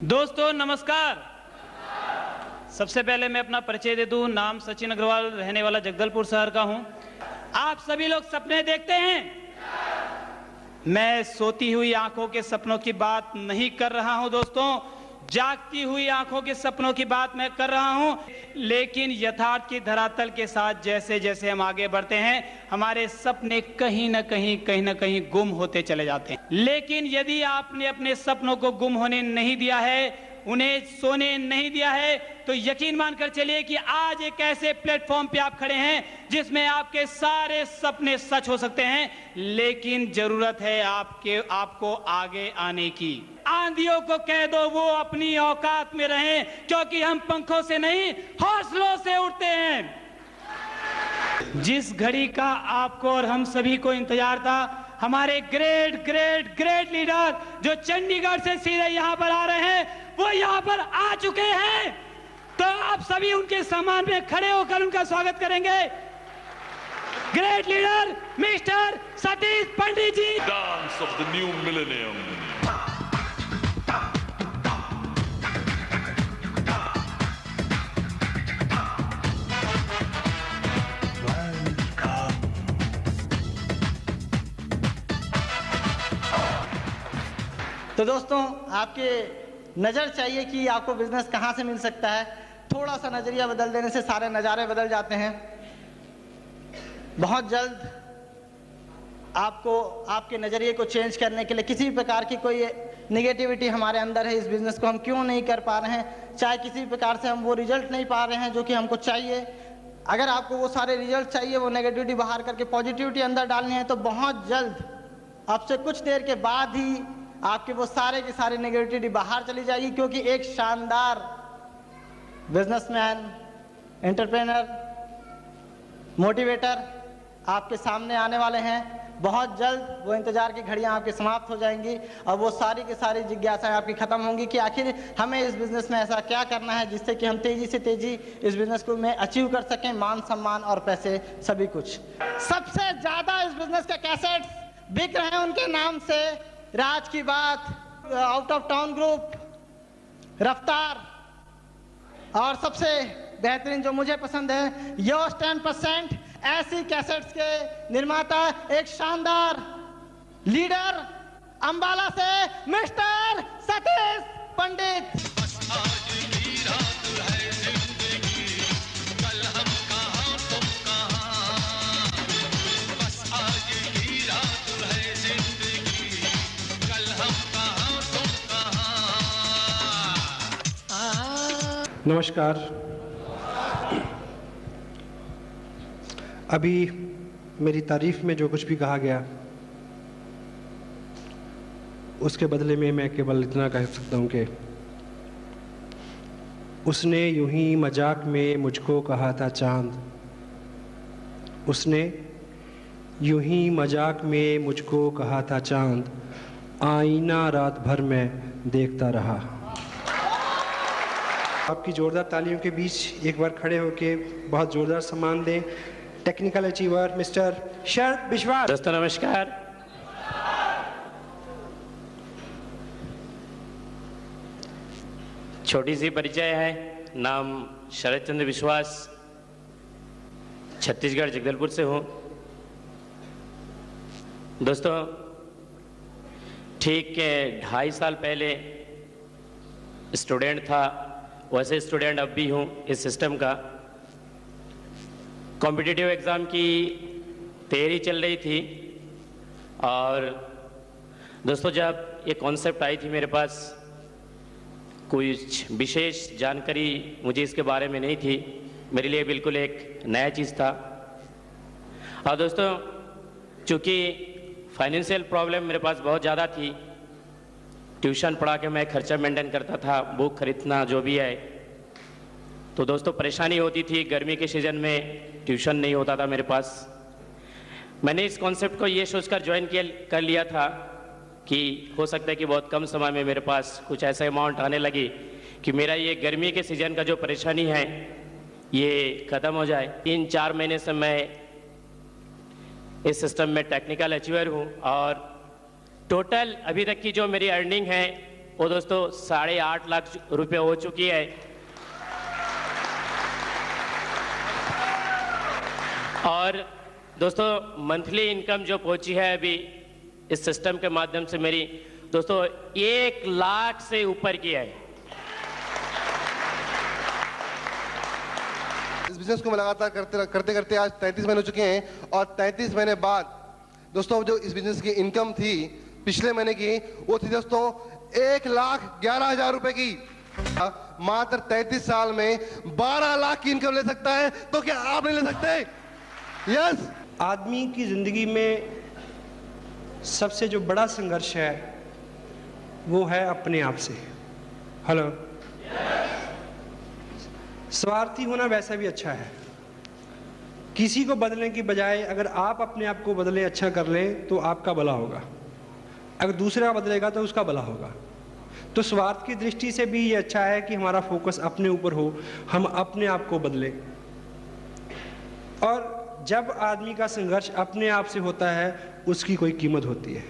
दोस्तों नमस्कार। सबसे पहले मैं अपना परिचय दे दूं। नाम सचिन अग्रवाल, रहने वाला जगदलपुर शहर का हूं। आप सभी लोग सपने देखते हैं। मैं सोती हुई आंखों के सपनों की बात नहीं कर रहा हूं दोस्तों, जागती हुई आंखों के सपनों की बात मैं कर रहा हूं। लेकिन यथार्थ की धरातल के साथ जैसे जैसे हम आगे बढ़ते हैं, हमारे सपने कहीं ना कहीं गुम होते चले जाते हैं। लेकिन यदि आपने अपने सपनों को गुम होने नहीं दिया है, उन्हें सोने नहीं दिया है, तो यकीन मानकर चलिए कि आज एक ऐसे प्लेटफॉर्म पे आप खड़े हैं जिसमें आपके सारे सपने सच हो सकते हैं। लेकिन जरूरत है आपको आगे आने की। आंधियों को कह दो वो अपनी औकात में रहें, क्योंकि हम पंखों से नहीं हौसलों से उड़ते हैं। जिस घड़ी का आपको और हम सभी को इंतजार था, हमारे ग्रेट लीडर जो चंडीगढ़ से सीधे यहाँ पर आ रहे हैं, वो यहाँ पर आ चुके हैं। तो आप सभी उनके सम्मान में खड़े होकर उनका स्वागत करेंगे। Great leader mister Satish Pandit ji. Dance of the new millennium. तो दोस्तों, आपके नज़र चाहिए कि आपको बिजनेस कहाँ से मिल सकता है। थोड़ा सा नज़रिया बदल देने से सारे नज़ारे बदल जाते हैं। बहुत जल्द आपको आपके नज़रिए को चेंज करने के लिए किसी भी प्रकार की कोई निगेटिविटी हमारे अंदर है, इस बिज़नेस को हम क्यों नहीं कर पा रहे हैं, चाहे किसी भी प्रकार से हम वो रिजल्ट नहीं पा रहे हैं जो कि हमको चाहिए। अगर आपको वो सारे रिजल्ट चाहिए, वो नेगेटिविटी बाहर करके पॉजिटिविटी अंदर डालनी है, तो बहुत जल्द अब से कुछ देर के बाद ही आपके वो सारे की सारी नेगेटिविटी बाहर चली जाएगी। क्योंकि एक शानदार बिजनेसमैन, एंटरप्रेनर, मोटिवेटर आपके सामने आने वाले हैं। बहुत जल्द वो इंतजार की घड़ियां आपकी समाप्त हो जाएंगी और वो सारी की सारी जिज्ञासाएं आपकी खत्म होंगी कि आखिर हमें इस बिजनेस में ऐसा क्या करना है जिससे कि हम तेजी से तेजी इस बिजनेस को में अचीव कर सकें, मान सम्मान और पैसे सभी कुछ। सबसे ज्यादा इस बिजनेस के कैसेट्स बिक रहे हैं उनके नाम से। राज की बात, आउट ऑफ टाउन ग्रुप, रफ्तार, और सबसे बेहतरीन जो मुझे पसंद है, योर 10%। ऐसी कैसेट्स के निर्माता एक शानदार लीडर अंबाला से मिस्टर सतीश पंडित। नमस्कार। अभी मेरी तारीफ में जो कुछ भी कहा गया, उसके बदले में मैं केवल इतना कह सकता हूँ कि उसने यूं ही मजाक में मुझको कहा था चांद, उसने यूं ही मजाक में मुझको कहा था चांद, आईना रात भर मैं देखता रहा। आपकी जोरदार तालियों के बीच एक बार खड़े होके बहुत जोरदार सम्मान दें टेक्निकल अचीवर मिस्टर शरद विश्वास। दोस्तों नमस्कार। छोटी सी परिचय है। नाम शरद चंद्र विश्वास, छत्तीसगढ़ जगदलपुर से हूँ। दोस्तों, ठीक 2.5 साल पहले स्टूडेंट था, वैसे स्टूडेंट अब भी हूँ इस सिस्टम का। कॉम्पिटिटिव एग्ज़ाम की तैयारी चल रही थी और दोस्तों, जब ये कॉन्सेप्ट आई थी मेरे पास, कुछ विशेष जानकारी मुझे इसके बारे में नहीं थी। मेरे लिए बिल्कुल एक नया चीज़ था। और दोस्तों, चूँकि फाइनेंशियल प्रॉब्लम मेरे पास बहुत ज़्यादा थी, ट्यूशन पढ़ा के मैं खर्चा मेंटेन करता था, बुक खरीदना जो भी है, तो दोस्तों परेशानी होती थी। गर्मी के सीज़न में ट्यूशन नहीं होता था मेरे पास। मैंने इस कॉन्सेप्ट को ये सोचकर ज्वाइन कर लिया था कि हो सकता है कि बहुत कम समय में मेरे पास कुछ ऐसा अमाउंट आने लगी कि मेरा ये गर्मी के सीज़न का जो परेशानी है ये ख़त्म हो जाए। 3-4 महीने से मैं इस सिस्टम में टेक्निकल अचीवर हूँ और टोटल अभी तक की जो मेरी अर्निंग है वो दोस्तों 8.5 लाख रुपए हो चुकी है। और दोस्तों मंथली इनकम जो पहुंची है अभी इस सिस्टम के माध्यम से मेरी दोस्तों 1 लाख से ऊपर की है। इस बिजनेस को मैं लगातार करते करते आज 33 महीने हो चुके हैं और 33 महीने बाद दोस्तों जो इस बिजनेस की इनकम थी पिछले महीने की वो थी दोस्तों 1,11,000 रुपए की। मात्र 33 साल में 12 लाख की इनकम ले सकता है, तो क्या आप नहीं ले सकते? यस। आदमी की जिंदगी में सबसे जो बड़ा संघर्ष है वो है अपने आप से। हेलो। स्वार्थी होना वैसा भी अच्छा है। किसी को बदलने की बजाय अगर आप अपने आप को बदलें, अच्छा कर लें, तो आपका भला होगा। अगर दूसरा बदलेगा तो उसका भला होगा। तो स्वार्थ की दृष्टि से भी ये अच्छा है कि हमारा फोकस अपने ऊपर हो, हम अपने आप को बदलें। और जब आदमी का संघर्ष अपने आप से होता है उसकी कोई कीमत होती है।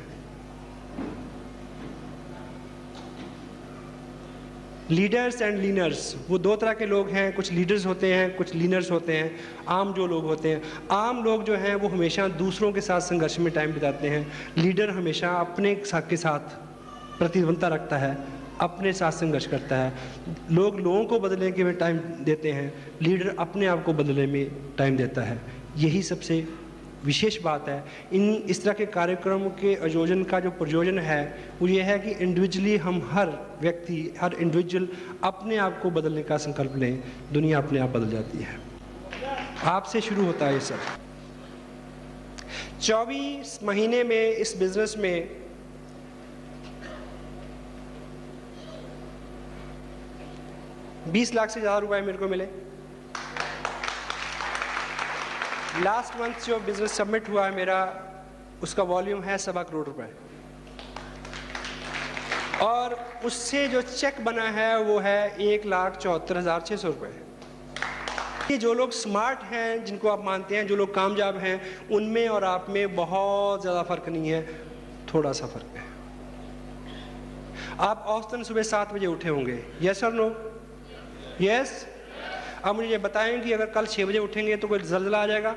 लीडर्स एंड लीनर्स, वो दो तरह के लोग हैं। कुछ लीडर्स होते हैं, कुछ लीनर्स होते हैं। आम जो लोग होते हैं, आम लोग जो हैं वो हमेशा दूसरों के साथ संघर्ष में टाइम बिताते हैं। लीडर हमेशा अपने के साथ प्रतिबद्धता रखता है, अपने साथ संघर्ष करता है। लोग लोगों को बदलने के में टाइम देते हैं, लीडर अपने आप को बदलने में टाइम देता है। यही सबसे विशेष बात है इस तरह के कार्यक्रमों के आयोजन का। जो प्रयोजन है वो ये है कि इंडिविजुअली हम हर व्यक्ति, हर इंडिविजुअल अपने आप को बदलने का संकल्प लें, दुनिया अपने आप बदल जाती है। आपसे शुरू होता है ये सब। 24 महीने में इस बिजनेस में 20 लाख से ज़्यादा रुपए मेरे को मिले। लास्ट मंथ जो बिजनेस सबमिट हुआ है मेरा, उसका वॉल्यूम है 1.25 करोड़ रुपए, और उससे जो चेक बना है वो है 1,74,600 रुपए। ये जो लोग स्मार्ट हैं, जिनको आप मानते हैं, जो लोग कामयाब हैं, उनमें और आप में बहुत ज़्यादा फर्क नहीं है, थोड़ा सा फर्क है। आप औसतन सुबह 7 बजे उठे होंगे, यस और नो? यस। अब मुझे ये बताएं कि अगर कल 6 बजे उठेंगे तो कोई ज़लज़ला आ जाएगा,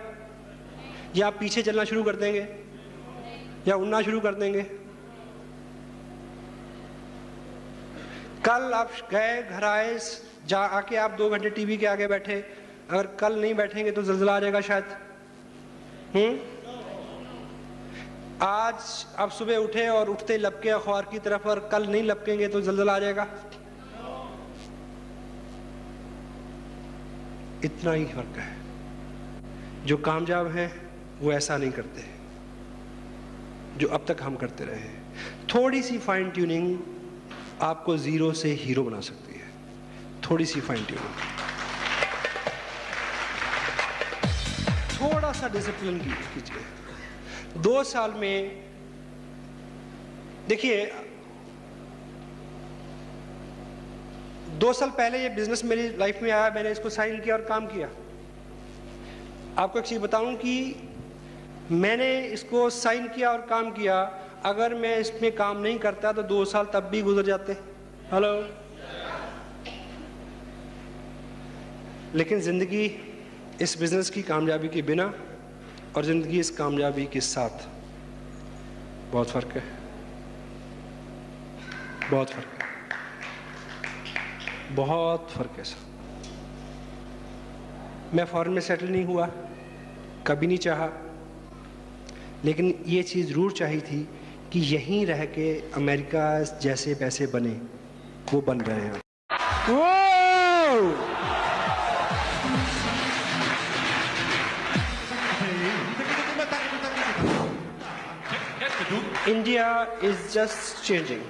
या आप पीछे चलना शुरू कर देंगे, या उड़ना शुरू कर देंगे? कल आप गए, घर आए, आके आप 2 घंटे टीवी के आगे बैठे, अगर कल नहीं बैठेंगे तो ज़लज़ला आ जाएगा शायद। आज आप सुबह उठे और उठते लपके अखबार की तरफ, और कल नहीं लपकेंगे तो ज़लज़ला आ जाएगा। इतना ही फर्क है। जो कामयाब हैं वो ऐसा नहीं करते जो अब तक हम करते रहे हैं। थोड़ी सी फाइन ट्यूनिंग आपको जीरो से हीरो बना सकती है। थोड़ी सी फाइन ट्यूनिंग, थोड़ा सा डिसिप्लिन कीजिए। 2 साल में देखिए, 2 साल पहले ये बिजनेस मेरी लाइफ में आया, मैंने इसको साइन किया और काम किया। आपको एक चीज बताऊं कि मैंने इसको साइन किया और काम किया, अगर मैं इसमें काम नहीं करता तो 2 साल तब भी गुजर जाते। हेलो। लेकिन जिंदगी इस बिजनेस की कामयाबी के बिना और जिंदगी इस कामयाबी के साथ बहुत फर्क है, बहुत फर्क है, बहुत फर्क है सर। मैं फॉरेन में सेटल नहीं हुआ, कभी नहीं चाहा, लेकिन ये चीज़ जरूर चाहिए थी कि यहीं रह के अमेरिका जैसे पैसे बने, वो बन रहे हैं। India is just changing.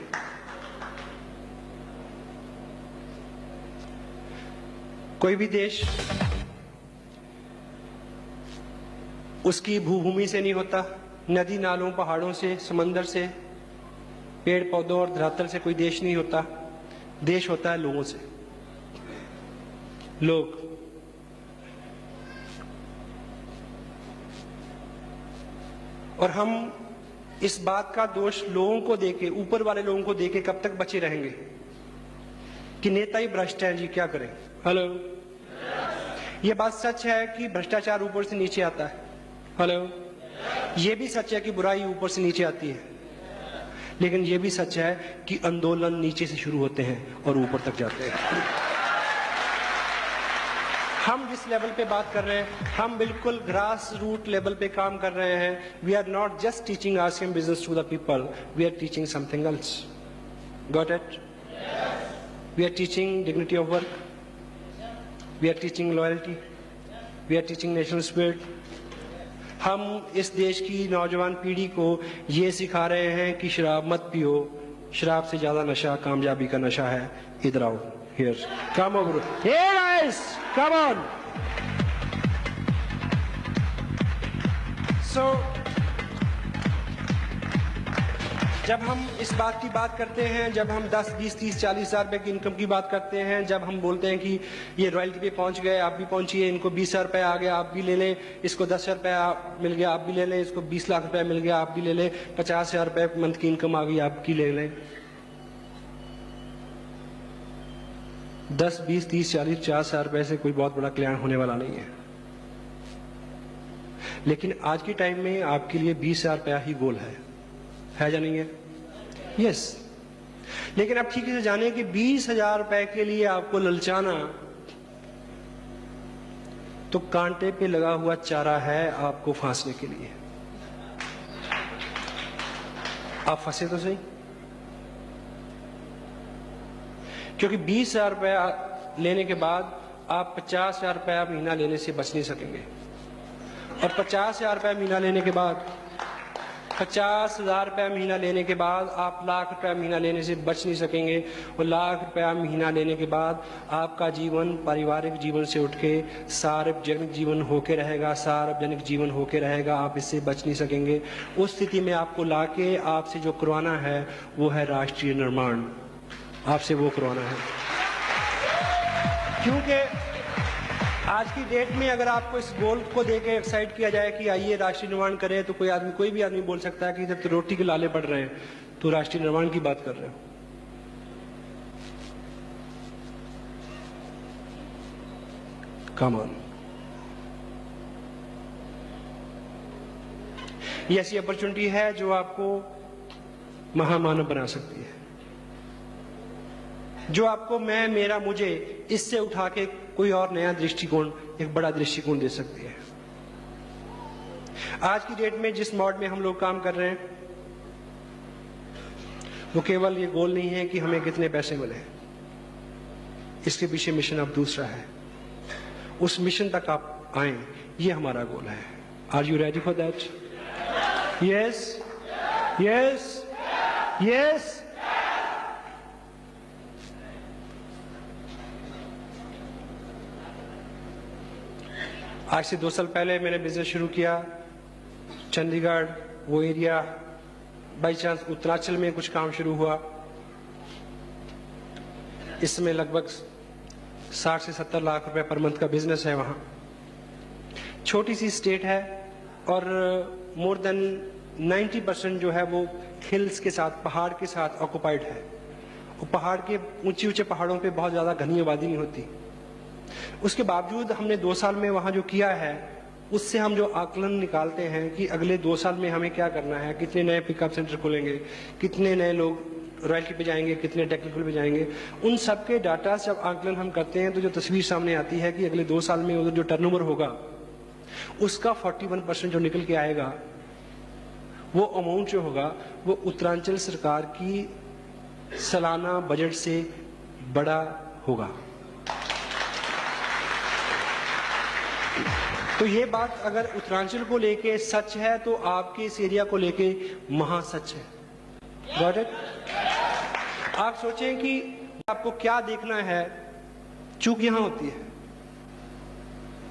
कोई भी देश उसकी भूभूमि से नहीं होता, नदी नालों, पहाड़ों से, समंदर से, पेड़ पौधों और धरातल से कोई देश नहीं होता। देश होता है लोगों से। लोग, और हम इस बात का दोष लोगों को देके, ऊपर वाले लोगों को देके कब तक बचे रहेंगे कि नेता ही भ्रष्ट हैं जी, क्या करें? हेलो, ये बात सच है कि भ्रष्टाचार ऊपर से नीचे आता है। हेलो, ये भी सच है कि बुराई ऊपर से नीचे आती है, लेकिन ये भी सच है कि आंदोलन नीचे से शुरू होते हैं और ऊपर तक जाते हैं। हम जिस लेवल पे बात कर रहे हैं, हम बिल्कुल ग्रास रूट लेवल पे काम कर रहे हैं। We are not just teaching RCM business to the people, we are teaching something else. Got it? We are teaching dignity of work, we are teaching loyalty, we are teaching national spirit. हम इस देश की नौजवान पीढ़ी को ये सिखा रहे हैं कि शराब मत पियो, शराब से ज्यादा नशा कामयाबी का नशा है। इधर आओ, here come over, here guys, come on. So जब हम इस बात की बात करते हैं, जब हम 10, 20, 30, 40 हजार रुपए की इनकम की बात करते हैं, जब हम बोलते हैं कि ये रॉयल्टी पे पहुंच गए, आप भी पहुंचिए, इनको 20 हजार रुपए आ गया, आप भी ले लें, इसको 10 हजार रुपया मिल गया, आप भी ले लें, इसको 20 लाख रुपया मिल गया, आप भी ले लें, 50 हजार रुपए मंथ की इनकम आ गई, आपकी ले लें। 10, 20, 30, 40, 50 हजार रुपए से कोई बहुत बड़ा कल्याण होने वाला नहीं है। लेकिन आज के टाइम में आपके लिए 20 हजार रुपया ही गोल है या नहीं है? यस। लेकिन आप ठीक से जाने कि 20 हजार रुपए के लिए आपको ललचाना तो कांटे पे लगा हुआ चारा है आपको फांसने के लिए। आप फंसे तो सही, क्योंकि 20 हजार रुपया लेने के बाद आप 50 हजार रुपया महीना लेने से बच नहीं सकेंगे, और 50 हजार रुपया महीना लेने के बाद 50 हजार रुपया महीना लेने के बाद आप लाख रुपया महीना लेने से बच नहीं सकेंगे, और लाख रुपया महीना लेने के बाद आपका जीवन पारिवारिक जीवन से उठ के सार्वजनिक जीवन होके रहेगा, सार्वजनिक जीवन होके रहेगा, आप इससे बच नहीं सकेंगे। उस स्थिति में आपको लाके आपसे जो करवाना है वो है राष्ट्रीय निर्माण, आपसे वो करवाना है। क्योंकि आज की डेट में अगर आपको इस गोल को देके एक्साइट किया जाए कि आइए राष्ट्रीय निर्माण करें, तो कोई भी आदमी बोल सकता है कि जब तो रोटी के लाले पड़ रहे हैं तो राष्ट्रीय निर्माण की बात कर रहे हो। Come on. ये ऐसी अपॉर्चुनिटी है जो आपको महामानव बना सकती है, जो आपको मैं, मेरा, मुझे इससे उठा के कोई और नया दृष्टिकोण, एक बड़ा दृष्टिकोण दे सकती है। आज की डेट में जिस मोड में हम लोग काम कर रहे हैं, वो केवल ये गोल नहीं है कि हमें कितने पैसे मिले, इसके पीछे मिशन अब दूसरा है। उस मिशन तक आप आए, ये हमारा गोल है। Are you ready for that? Yes, yes, yes. आज से 2 साल पहले मैंने बिजनेस शुरू किया चंडीगढ़, वो एरिया, बाई चांस उत्तरांचल में कुछ काम शुरू हुआ। इसमें लगभग 60 से 70 लाख रुपए पर मंथ का बिजनेस है। वहां छोटी सी स्टेट है और मोर देन 90% जो है वो हिल्स के साथ, पहाड़ के साथ ऑक्युपाइड है। और पहाड़ के ऊंचे ऊंचे पहाड़ों पे बहुत ज्यादा घनी आबादी नहीं होती। उसके बावजूद हमने 2 साल में वहां जो किया है, उससे हम जो आकलन निकालते हैं कि अगले 2 साल में हमें क्या करना है, कितने नए पिकअप सेंटर खोलेंगे, कितने नए लोग रॉयल्टी पे जाएंगे, कितने टेक्निकल पे जाएंगे, उन सब के डाटा से जब आकलन हम करते हैं तो जो तस्वीर सामने आती है कि अगले 2 साल में उधर जो टर्नओवर होगा उसका 41% जो निकल के आएगा, वो अमाउंट जो होगा वो उत्तरांचल सरकार की सालाना बजट से बड़ा होगा। तो ये बात अगर उत्तरांचल को लेके सच है तो आपके इस एरिया को लेके महासच है। Got it? आप सोचें कि आपको क्या देखना है, चूक यहां होती है।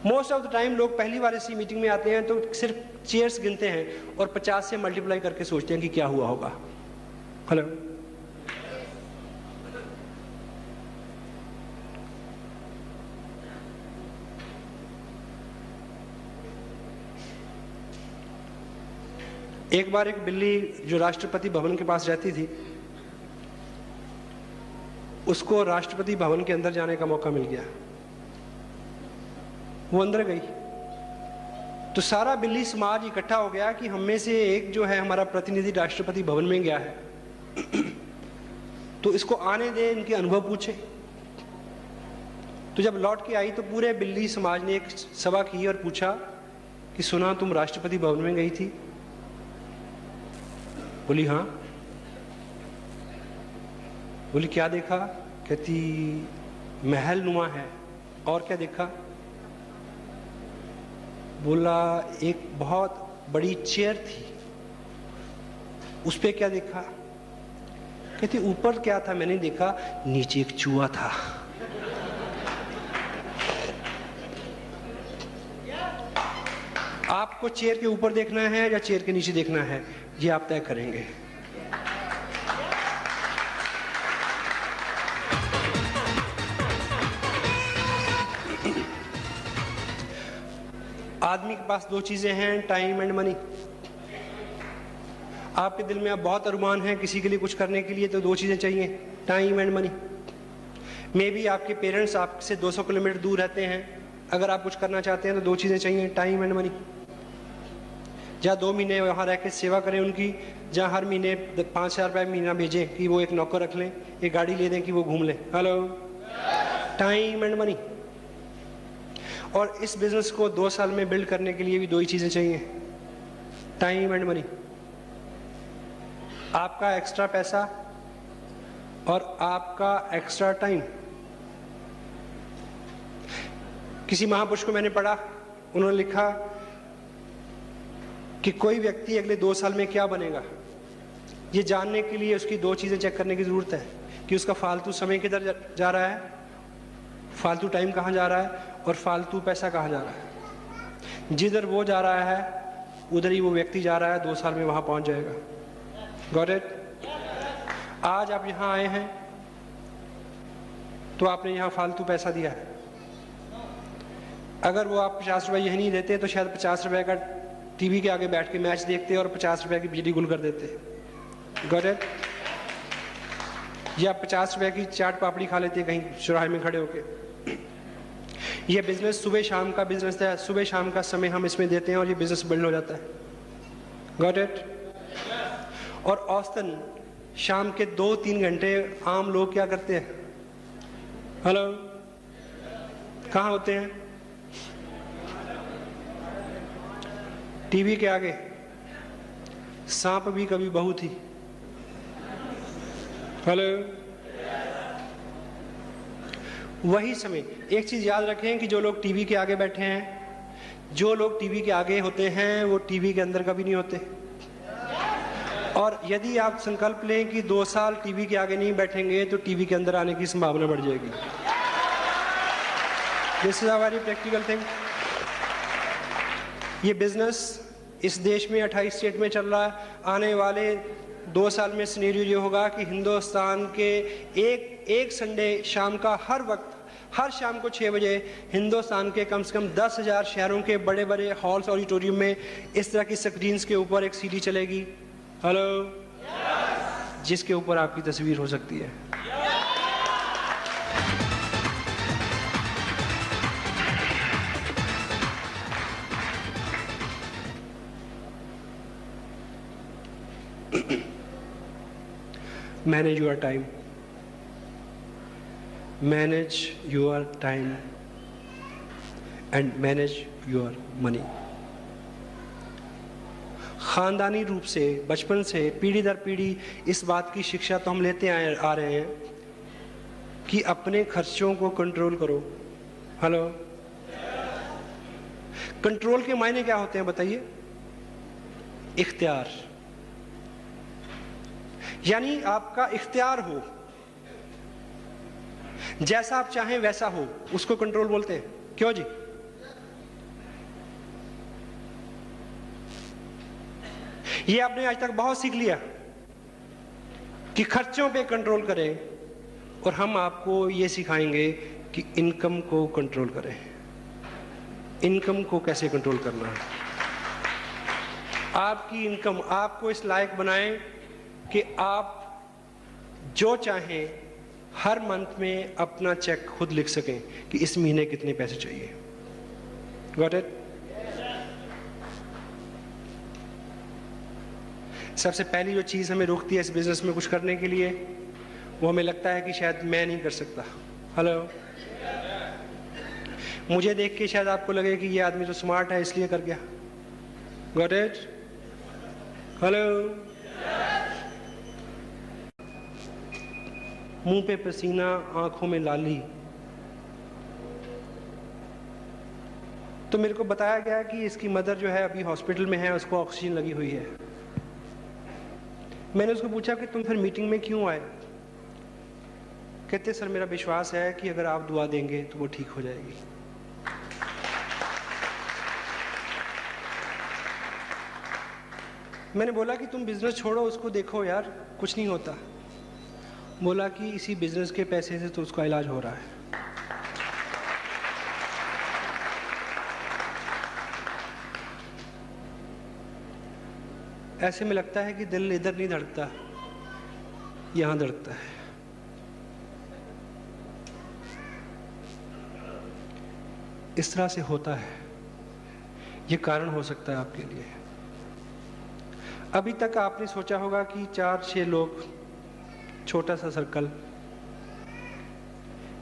मोस्ट ऑफ द टाइम लोग पहली बार इसी मीटिंग में आते हैं तो सिर्फ चेयर्स गिनते हैं और 50 से मल्टीप्लाई करके सोचते हैं कि क्या हुआ होगा। हेलो, एक बार एक बिल्ली जो राष्ट्रपति भवन के पास रहती थी, उसको राष्ट्रपति भवन के अंदर जाने का मौका मिल गया। वो अंदर गई तो सारा बिल्ली समाज इकट्ठा हो गया कि हम में से एक जो है हमारा प्रतिनिधि राष्ट्रपति भवन में गया है, तो इसको आने दे, इनके अनुभव पूछे। तो जब लौट के आई तो पूरे बिल्ली समाज ने एक सभा की और पूछा कि सुना तुम राष्ट्रपति भवन में गई थी? बोली हाँ। बोली क्या देखा? कहती महल नुमा है। और क्या देखा? बोला एक बहुत बड़ी चेयर थी। उस पे क्या देखा? कहती ऊपर क्या था मैंने देखा, नीचे एक चूहा था। आपको चेयर के ऊपर देखना है या चेयर के नीचे देखना है, ये आप तय करेंगे। आदमी के पास दो चीजें हैं, टाइम एंड मनी। आपके दिल में अब बहुत अरमान है किसी के लिए कुछ करने के लिए, तो दो चीजें चाहिए, time and money. May be आपके पेरेंट्स आपसे 200 किलोमीटर दूर रहते हैं, अगर आप कुछ करना चाहते हैं तो दो चीजें चाहिए, टाइम एंड मनी। जहाँ 2 महीने वहाँ रह के सेवा करें उनकी, जहाँ हर महीने 5,000 रुपये महीना भेजें कि वो एक नौकर रख लें, एक गाड़ी ले दें कि वो घूम लें। Hello, time and money. और इस बिजनेस को 2 साल में बिल्ड करने के लिए भी दो ही चीजें चाहिए, टाइम एंड मनी। आपका एक्स्ट्रा पैसा और आपका एक्स्ट्रा टाइम। किसी महापुरुष को मैंने पढ़ा, उन्होंने लिखा कि कोई व्यक्ति अगले 2 साल में क्या बनेगा, ये जानने के लिए उसकी दो चीजें चेक करने की जरूरत है कि उसका फालतू समय किधर जा रहा है, फालतू टाइम कहाँ जा रहा है, और फालतू पैसा कहाँ जा रहा है। जिधर वो जा रहा है उधर ही वो व्यक्ति जा रहा है, 2 साल में वहां पहुंच जाएगा। Got it? आज आप यहां आए हैं तो आपने यहां फालतू पैसा दिया है। अगर वो आप 50 रुपए यही नहीं देते तो शायद 50 रुपए का टीवी के आगे बैठ के मैच देखते और 50 रुपए की बिजली गुल कर देते। Got it? या 50 रुपए की चाट पापड़ी खा लेते कहीं चौराहे में खड़े होके। ये बिजनेस सुबह शाम का बिजनेस है, सुबह शाम का समय हम इसमें देते हैं और ये बिजनेस बिल्ड हो जाता है। Got it? और औसतन शाम के 2-3 घंटे आम लोग क्या करते हैं? हेलो, कहाँ होते हैं? टीवी के आगे। सांप भी कभी बहू थी। हेलो, वही समय। एक चीज याद रखें कि जो लोग टीवी के आगे बैठे हैं, जो लोग टीवी के आगे होते हैं वो टीवी के अंदर कभी नहीं होते। और यदि आप संकल्प लें कि 2 साल टीवी के आगे नहीं बैठेंगे तो टीवी के अंदर आने की संभावना बढ़ जाएगी। This is a very practical thing. ये बिजनेस इस देश में 28 स्टेट में चल रहा है। आने वाले 2 साल में सिनेरियो ये होगा कि हिंदुस्तान के एक संडे शाम का हर वक्त, हर शाम को 6 बजे हिंदुस्तान के कम से कम 10,000 शहरों के बड़े बड़े हॉल्स ऑडिटोरियम में इस तरह की स्क्रीन्स के ऊपर एक सीडी चलेगी। हेलो, जिसके ऊपर आपकी तस्वीर हो सकती है। Manage your time. Manage your time and manage your money. खानदानी रूप से बचपन से पीढ़ी दर पीढ़ी इस बात की शिक्षा तो हम लेते आ रहे हैं कि अपने खर्चों को कंट्रोल करो। हेलो, कंट्रोल के मायने क्या होते हैं बताइए? इख्तियार, यानी आपका इख्तियार हो, जैसा आप चाहें वैसा हो, उसको कंट्रोल बोलते हैं। क्यों जी? ये आपने आज तक बहुत सीख लिया कि खर्चों पे कंट्रोल करें, और हम आपको ये सिखाएंगे कि इनकम को कंट्रोल करें। इनकम को कैसे कंट्रोल करना है। आपकी इनकम आपको इस लायक बनाए कि आप जो चाहें हर मंथ में अपना चेक खुद लिख सकें कि इस महीने कितने पैसे चाहिए। Got it? सबसे पहली जो चीज़ हमें रोकती है इस बिजनेस में कुछ करने के लिए, वो हमें लगता है कि शायद मैं नहीं कर सकता। हेलो, मुझे देख के शायद आपको लगे कि ये आदमी तो स्मार्ट है इसलिए कर गया। Got it? हेलो, मुंह पे पसीना, आंखों में लाली। तो मेरे को बताया गया कि इसकी मदर जो है अभी हॉस्पिटल में है, उसको ऑक्सीजन लगी हुई है। मैंने उसको पूछा कि तुम फिर मीटिंग में क्यों आए? कहते सर मेरा विश्वास है कि अगर आप दुआ देंगे तो वो ठीक हो जाएगी। मैंने बोला कि तुम बिजनेस छोड़ो, उसको देखो यार, कुछ नहीं होता। बोला कि इसी बिजनेस के पैसे से तो उसका इलाज हो रहा है। ऐसे में लगता है कि दिल इधर नहीं धड़कता, यहां धड़कता है। इस तरह से होता है। ये कारण हो सकता है आपके लिए। अभी तक आपने सोचा होगा कि 4-6 लोग, छोटा सा सर्कल,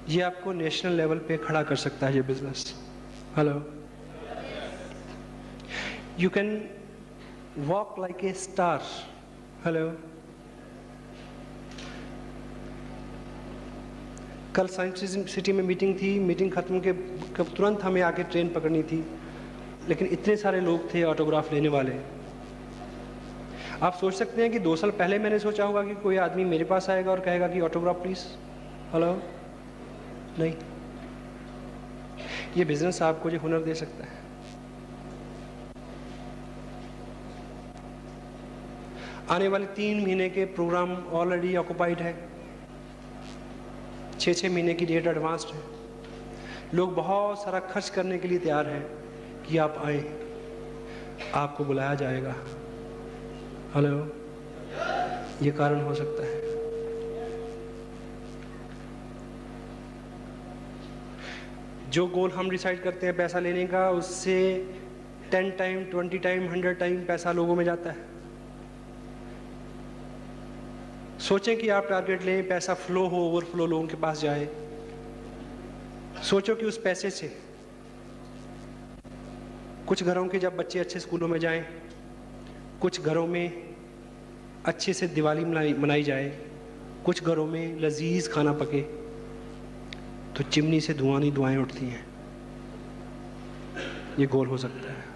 ये आपको नेशनल लेवल पे खड़ा कर सकता है ये business. Hello, you can walk like a star. Hello, कल साइंस सिटी में मीटिंग थी। मीटिंग खत्म के कब तुरंत हमें आके ट्रेन पकड़नी थी, लेकिन इतने सारे लोग थे ऑटोग्राफ लेने वाले। आप सोच सकते हैं कि 2 साल पहले मैंने सोचा होगा कि कोई आदमी मेरे पास आएगा और कहेगा कि ऑटोग्राफ प्लीज। हेलो, नहीं। ये बिजनेस आपको जो हुनर दे सकता है। आने वाले 3 महीने के प्रोग्राम ऑलरेडी ऑक्युपाइड है। 6-6 महीने की डेट एडवांस्ड है। लोग बहुत सारा खर्च करने के लिए तैयार हैं कि आप आए, आपको बुलाया जाएगा। हेलो, ये कारण हो सकता है। जो गोल हम डिसाइड करते हैं पैसा लेने का, उससे 10 टाइम, 20 टाइम, 100 टाइम पैसा लोगों में जाता है। सोचें कि आप टारगेट लें, पैसा फ्लो हो, ओवरफ्लो लोगों के पास जाए। सोचो कि उस पैसे से कुछ घरों के जब बच्चे अच्छे स्कूलों में जाएं, कुछ घरों में अच्छे से दिवाली मनाई जाए, कुछ घरों में लजीज खाना पके, तो चिमनी से धुआं नहीं दुआएं उठती हैं। ये गोल हो सकता है।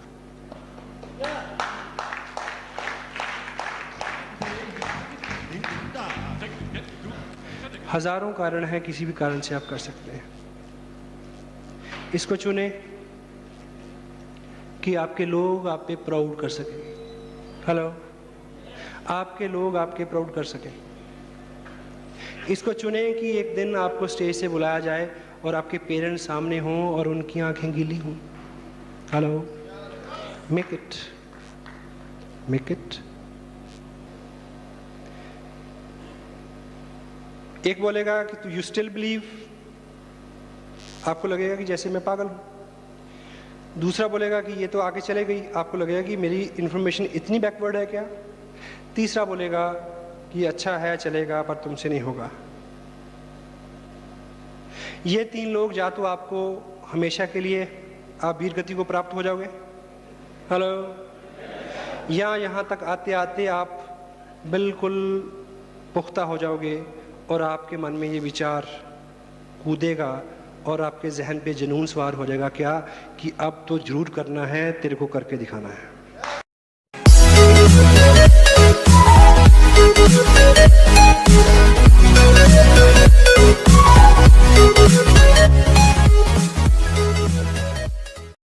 हजारों कारण है, किसी भी कारण से आप कर सकते हैं। इसको चुने कि आपके लोग आप पे प्राउड कर सकें। हेलो, आपके लोग आपके प्राउड कर सकें। इसको चुने कि एक दिन आपको स्टेज से बुलाया जाए और आपके पेरेंट्स सामने हों और उनकी आंखें गीली हों। Hello, make it, make it. एक बोलेगा कि तू यू स्टिल बिलीव, आपको लगेगा कि जैसे मैं पागल हूं। दूसरा बोलेगा कि ये तो आगे चले गई, आपको लगेगा कि मेरी इंफॉर्मेशन इतनी बैकवर्ड है क्या। तीसरा बोलेगा कि अच्छा है, चलेगा, पर तुमसे नहीं होगा। ये 3 लोग, या तो आपको हमेशा के लिए आप वीर गति को प्राप्त हो जाओगे, हेलो, या यहाँ तक आते आते आप बिल्कुल पुख्ता हो जाओगे और आपके मन में ये विचार कूदेगा और आपके जहन पे जुनून सवार हो जाएगा क्या कि अब तो जरूर करना है, तेरे को करके दिखाना है।